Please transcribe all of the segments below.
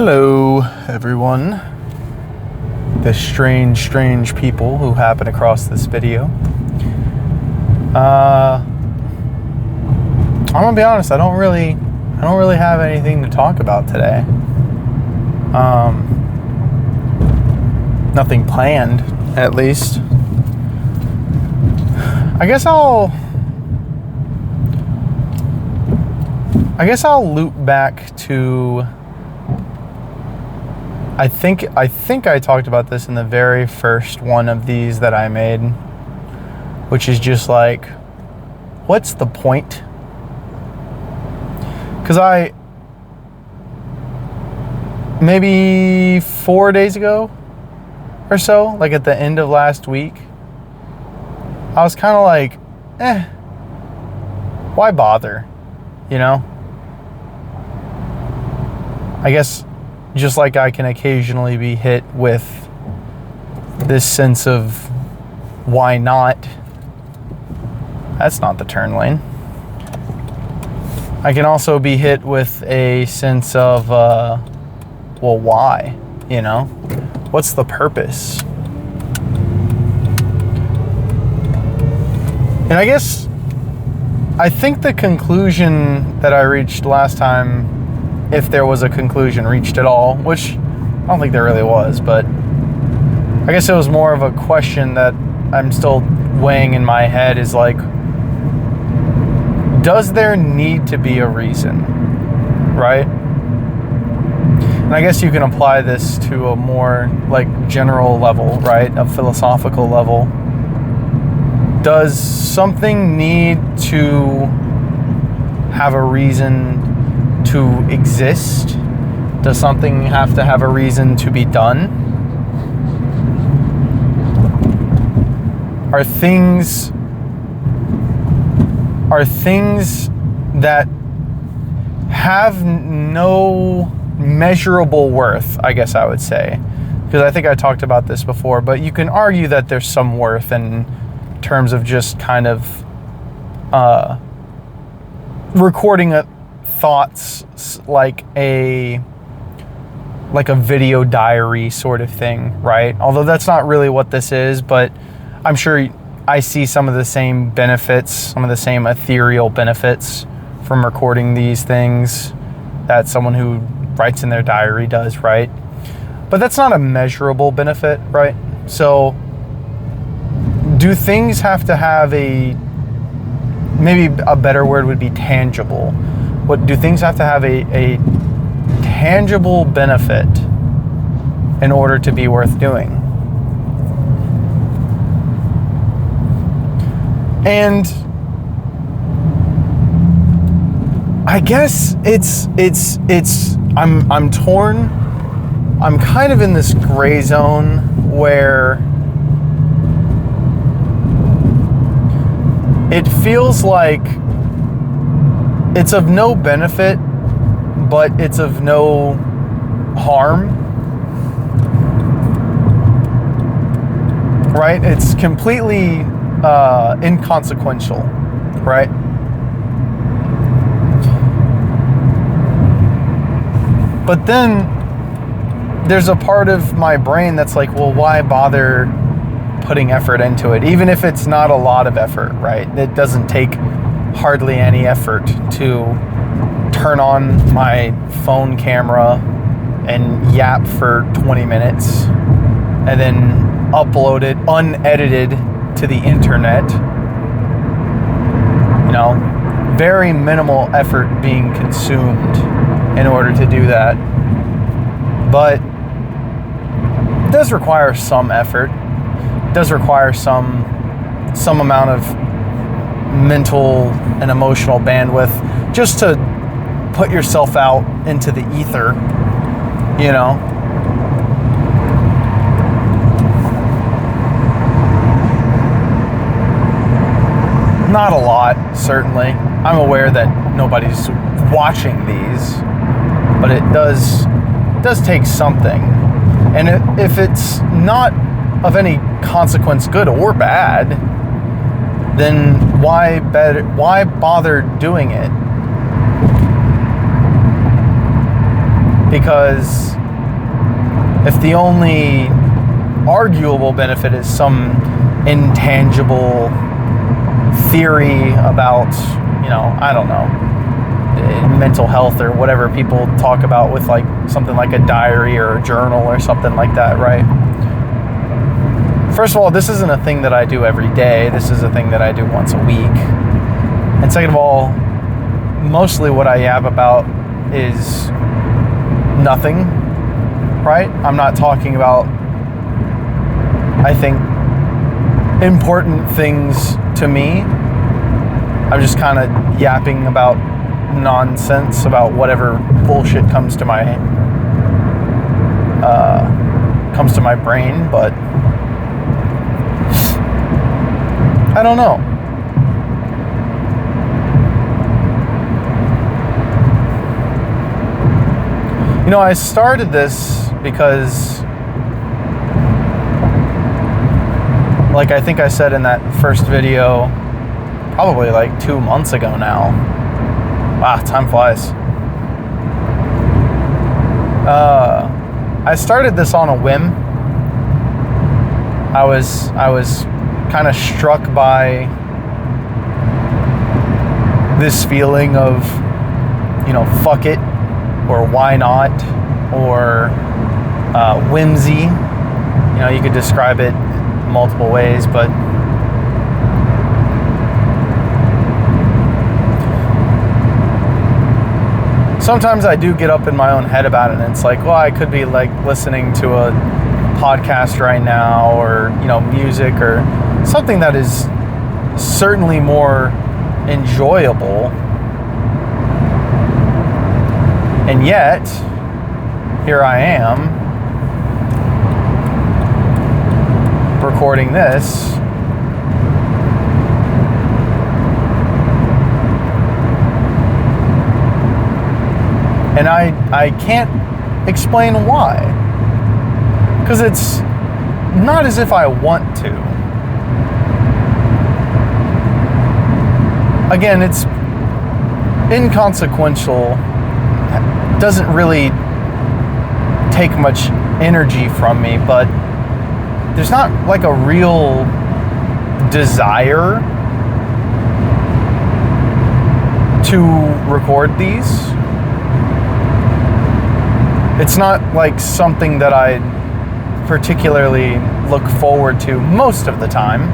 Hello, everyone. The strange people who happen across this video. I'm gonna be honest. I don't really have anything to talk about today. Nothing planned, at least. I guess I'll loop back to. I think I talked about this in the very first one of these that I made, which is just like, what's the point? Because maybe 4 days ago or so, like at the end of last week, I was kind of like, why bother? You know? I guess just like I can occasionally be hit with this sense of why not? That's not the turn lane. I can also be hit with a sense of, well, why? You know? What's the purpose? And I think the conclusion that I reached last time, if there was a conclusion reached at all, which I don't think there really was, but I guess it was more of a question that I'm still weighing in my head, is like, does there need to be a reason, right? And I guess you can apply this to a more like general level, right? A philosophical level. Does something need to have a reason to exist? Does something have to have a reason to be done? Are things that have no measurable worth, I guess I would say, because I think I talked about this before, but you can argue that there's some worth in terms of just kind of recording thoughts, like a video diary sort of thing, right? Although that's not really what this is, but I'm sure I see some of the same benefits, some of the same ethereal benefits from recording these things that someone who writes in their diary does, right? But that's not a measurable benefit, right? So do things have to have maybe a better word would be tangible. Do things have to have a tangible benefit in order to be worth doing? And I guess I'm torn. I'm kind of in this gray zone where it feels like it's of no benefit, but it's of no harm, right? It's completely inconsequential, right? But then there's a part of my brain that's like, well, why bother putting effort into it? Even if it's not a lot of effort, right? It doesn't take hardly any effort to turn on my phone camera and yap for 20 minutes and then upload it unedited to the internet. You know, very minimal effort being consumed in order to do that. But it does require some effort. It does require some amount of mental and emotional bandwidth just to put yourself out into the ether, you know? Not a lot, certainly. I'm aware that nobody's watching these, but it does take something. And if it's not of any consequence, good or bad, then why bother doing it? Because if the only arguable benefit is some intangible theory about, I don't know, mental health or whatever people talk about with like something like a diary or a journal or something like that, right? First of all, this isn't a thing that I do every day. This is a thing that I do once a week. And second of all, mostly what I yab about is nothing, right? I'm not talking about, I think, important things to me. I'm just kind of yapping about nonsense, about whatever bullshit comes to my brain, but I don't know. I started this because, like I think I said in that first video, probably like 2 months ago now. Wow, time flies. I started this on a whim. I was kind of struck by this feeling of, fuck it, or why not, or whimsy. You could describe it multiple ways, but sometimes I do get up in my own head about it, and it's like, well, I could be like listening to a podcast right now, or music, or something that is certainly more enjoyable, and yet here I am recording this, and I can't explain why, because it's not as if I want to. Again, it's inconsequential, doesn't really take much energy from me, but there's not like a real desire to record these. It's not like something that I particularly look forward to most of the time.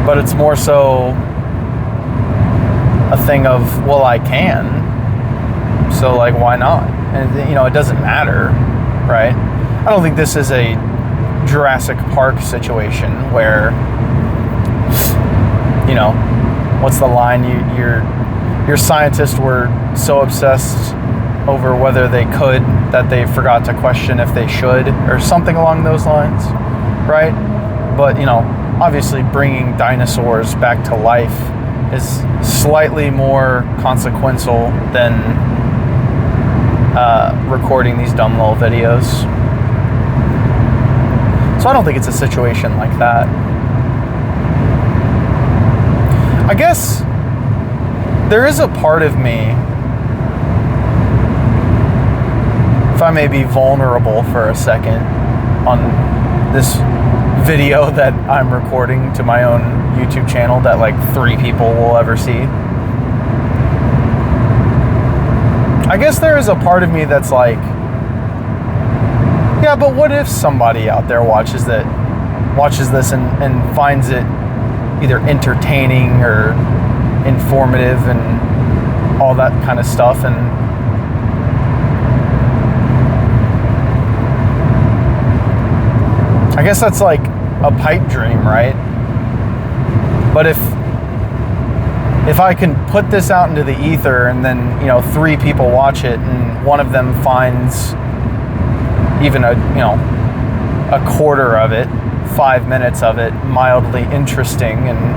But it's more so a thing of, well, I can, so like, why not? And it doesn't matter, right? I don't think this is a Jurassic Park situation where, what's the line? Your scientists were so obsessed over whether they could that they forgot to question if they should, or something along those lines, right? But obviously bringing dinosaurs back to life is slightly more consequential than recording these dumb little videos. So I don't think it's a situation like that. I guess there is a part of me, if I may be vulnerable for a second on this video that I'm recording to my own YouTube channel that like 3 people will ever see. I guess there is a part of me that's like, yeah, but what if somebody out there watches this and finds it either entertaining or informative and all that kind of stuff, and I guess that's like a pipe dream, right? But if I can put this out into the ether and then 3 people watch it and one of them finds even a quarter of it, 5 minutes of it, mildly interesting, and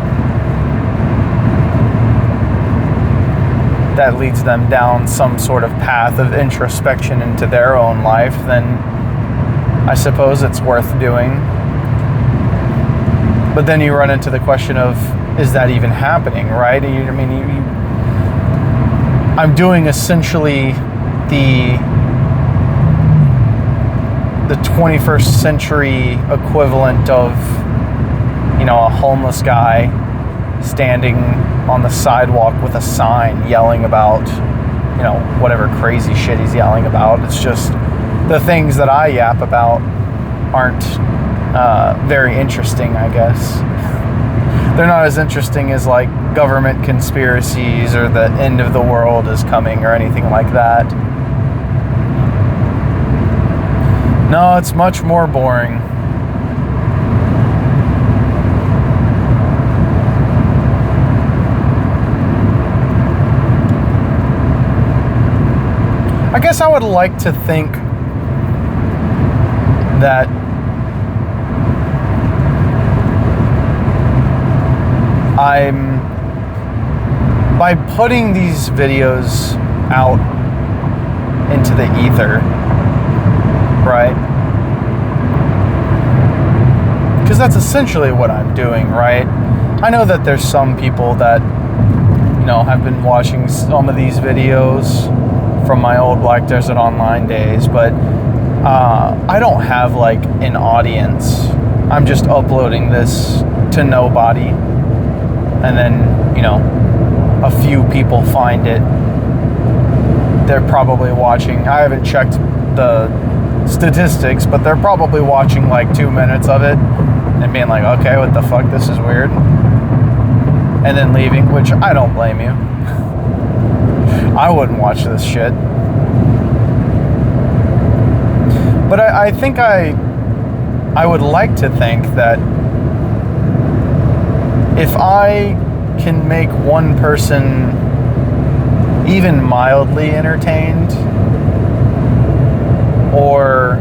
that leads them down some sort of path of introspection into their own life, then I suppose it's worth doing. But then you run into the question of, is that even happening, right? I'm doing essentially the 21st century equivalent of, a homeless guy standing on the sidewalk with a sign yelling about, whatever crazy shit he's yelling about. It's just the things that I yap about aren't very interesting, I guess. They're not as interesting as like government conspiracies or the end of the world is coming or anything like that. No, it's much more boring. I guess I would like to think that by putting these videos out into the ether, right? Because that's essentially what I'm doing, right? I know that there's some people that, have been watching some of these videos from my old Black Desert Online days, but I don't have like an audience. I'm just uploading this to nobody, and then, a few people find it. They're probably watching. I haven't checked the statistics, but they're probably watching like 2 minutes of it and being like, okay, what the fuck, this is weird, and then leaving, which I don't blame you. I wouldn't watch this shit. But I think I would like to think that if I can make one person even mildly entertained or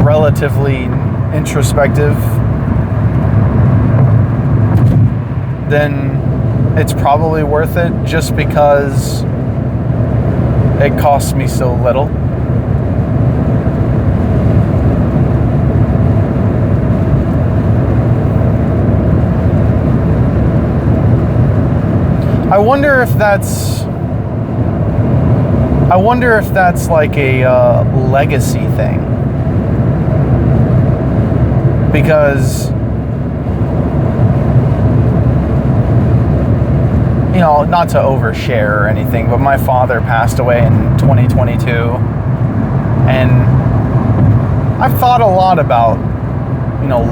relatively introspective, then it's probably worth it, just because it costs me so little. I wonder if that's like a legacy thing, because not to overshare or anything, but my father passed away in 2022, and I've thought a lot about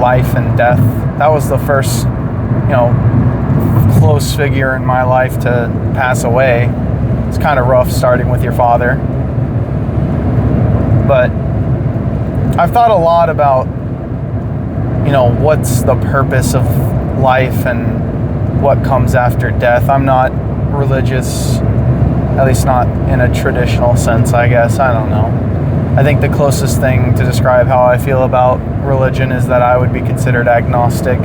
life and death. That was the first close figure in my life to pass away. It's kind of rough starting with your father, but I've thought a lot about what's the purpose of life and what comes after death. I'm not religious, at least not in a traditional sense, I guess. I don't know. I think the closest thing to describe how I feel about religion is that I would be considered agnostic.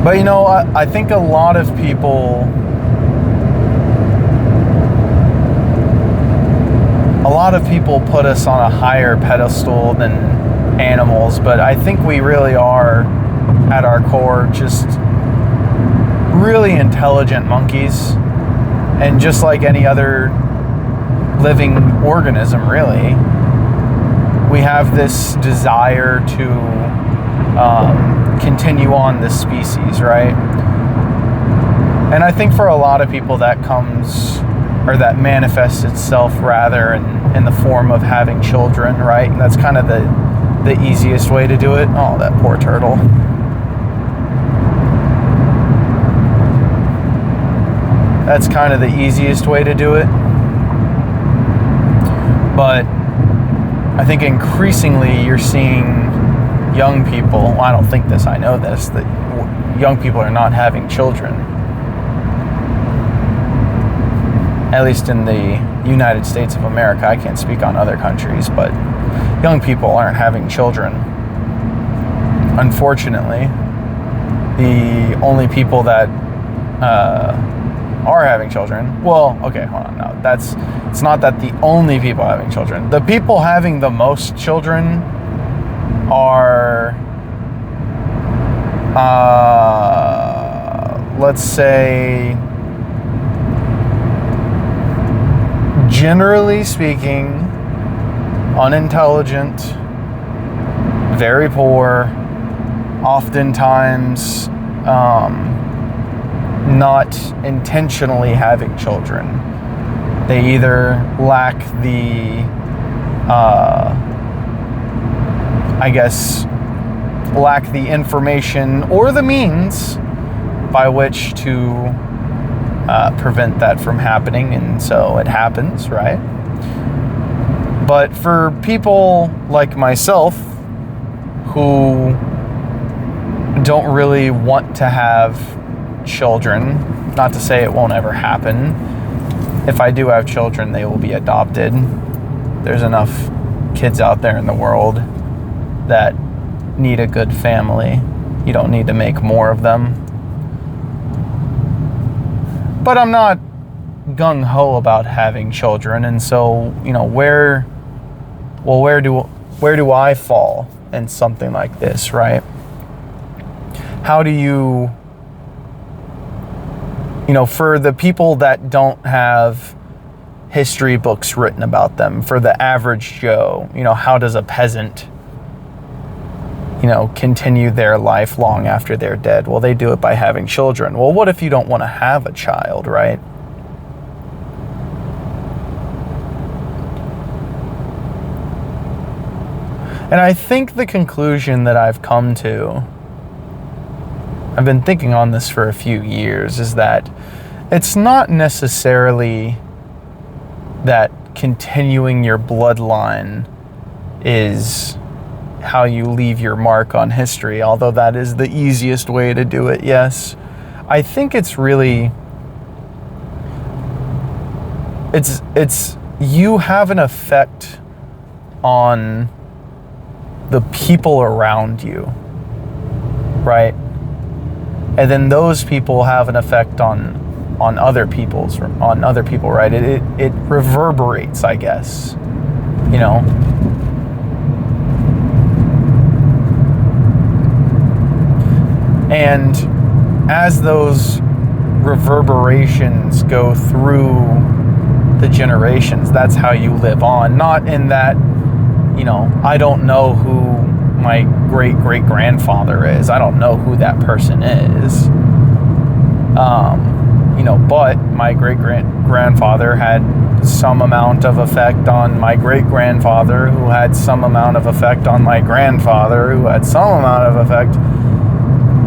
But I think a lot of people put us on a higher pedestal than animals, but I think we really are, at our core, just really intelligent monkeys. And just like any other living organism, really, we have this desire to continue on this species, right? And I think for a lot of people that manifests itself rather in the form of having children, right? And that's kind of the easiest way to do it. Oh, that poor turtle. That's kind of the easiest way to do it. But I think increasingly you're seeing young people, well, I don't think this, I know this, that young people are not having children. At least in the United States of America. I can't speak on other countries, but young people aren't having children. Unfortunately, the only people that are having children, well, okay, hold on, no, it's not that the only people having children. The people having the most children are let's say, generally speaking, unintelligent, very poor, oftentimes not intentionally having children. They either lack the, lack the information or the means by which to prevent that from happening, and so it happens, right? But for people like myself who don't really want to have children, not to say it won't ever happen, if I do have children, they will be adopted. There's enough kids out there in the world that need a good family. You don't need to make more of them. But I'm not gung-ho about having children, and so, where do I fall in something like this, right? How do you, for the people that don't have history books written about them, for the average Joe, how does a peasant, continue their life long after they're dead? Well, they do it by having children. Well, what if you don't want to have a child, right? And I think the conclusion that I've come to, I've been thinking on this for a few years, is that it's not necessarily that continuing your bloodline is how you leave your mark on history, although that is the easiest way to do it, yes. I think it's really, it's you have an effect on the people around you, right? And then those people have an effect on other people, right? It reverberates, I guess, And as those reverberations go through the generations, that's how you live on. Not in that, I don't know who my great-great-grandfather is. I don't know who that person is. But my great-grandfather had some amount of effect on my great-grandfather, who had some amount of effect on my grandfather, who had some amount of effect.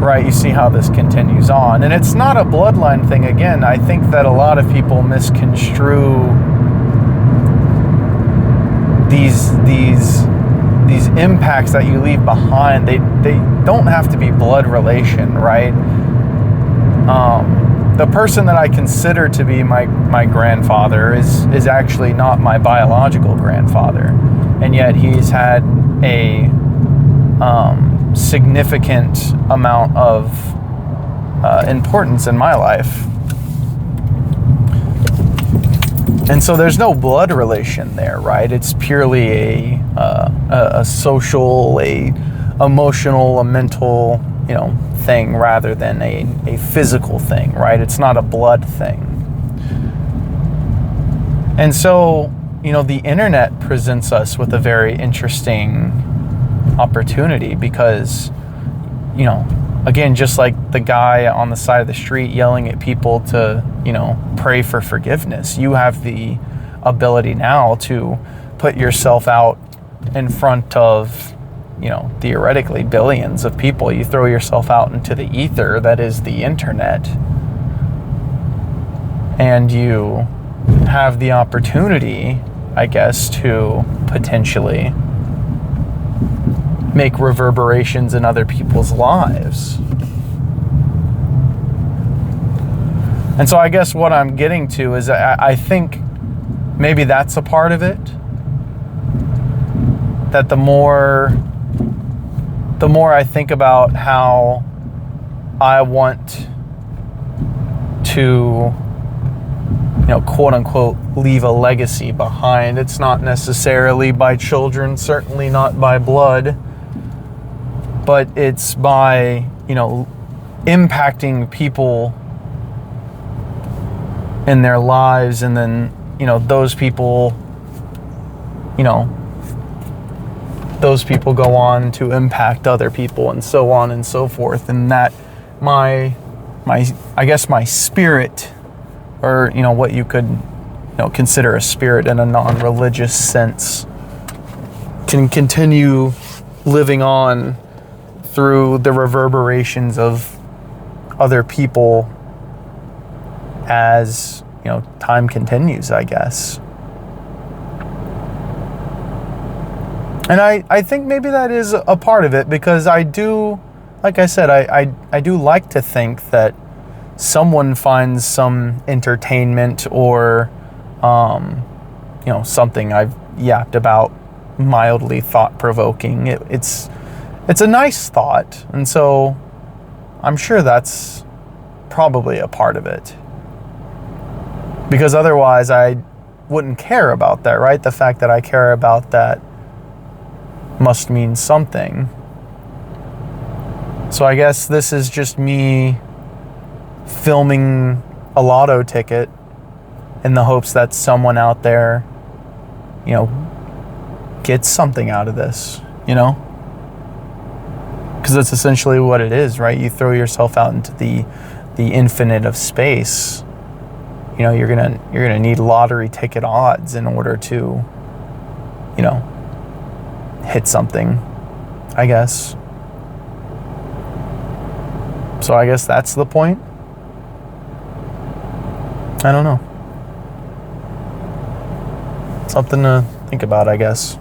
Right, you see how this continues on. And it's not a bloodline thing. Again, I think that a lot of people misconstrue these impacts that you leave behind. They don't have to be blood relation, right? The person that I consider to be my grandfather is actually not my biological grandfather. And yet he's had a significant amount of importance in my life. And so there's no blood relation there, right? It's purely a social, a emotional, a mental, thing rather than a physical thing, right? It's not a blood thing. And so, the internet presents us with a very interesting opportunity because, again, just like the guy on the side of the street yelling at people to, pray for forgiveness, you have the ability now to put yourself out in front of, theoretically billions of people. You throw yourself out into the ether that is the internet, and you have the opportunity, I guess, to potentially make reverberations in other people's lives. And so I guess what I'm getting to is I think maybe that's a part of it. That the more I think about how I want to, quote unquote, leave a legacy behind, it's not necessarily by children, certainly not by blood. but it's by, impacting people in their lives, and then, those people go on to impact other people, and so on and so forth. And that my spirit, or what you could consider a spirit in a non-religious sense, can continue living on through the reverberations of other people as time continues, I guess. And I think maybe that is a part of it, because I do, like I said, I do like to think that someone finds some entertainment, or something I've yapped about mildly thought-provoking. It's a nice thought, and so I'm sure that's probably a part of it. Because otherwise I wouldn't care about that, right? The fact that I care about that must mean something. So I guess this is just me filming a lotto ticket in the hopes that someone out there, gets something out of this, Because that's essentially what it is, right? You throw yourself out into the infinite of space. You're gonna need lottery ticket odds in order to, hit something, I guess. So I guess that's the point. I don't know. Something to think about, I guess.